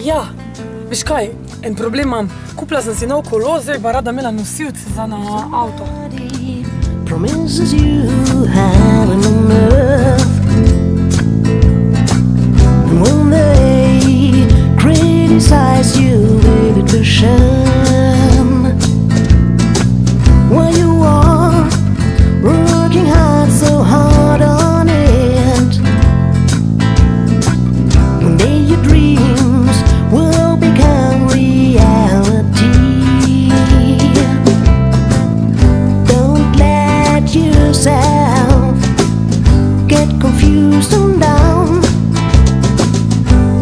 Ja, veš kaj, en problem imam. Kupila sem si nov kolo, zdaj pa rada imela nosilce za na avto. Promises you heaven on earth, and when they criticize you with attrition, when you are working hard, so hard on it, one day your dreams will become reality. Yourself get confused and down.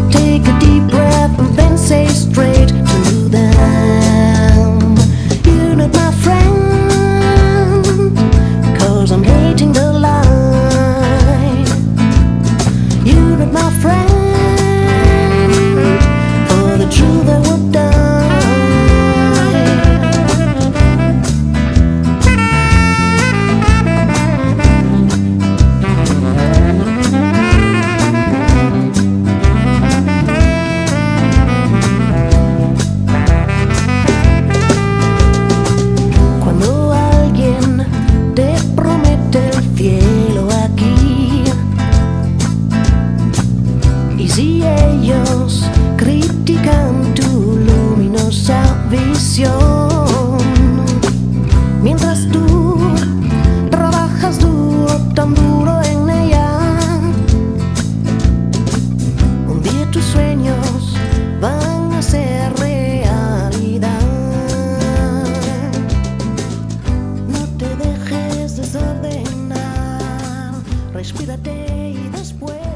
Take a deep breath and then say straight to them, you're not my friend, 'cause I'm hating the lie. You're not my friend, for the truth that would die. Si ellos critican tu luminosa visión, mientras tú trabajas duro, tan duro en ella, un día tus sueños van a ser realidad. No te dejes desordenar, respírate y después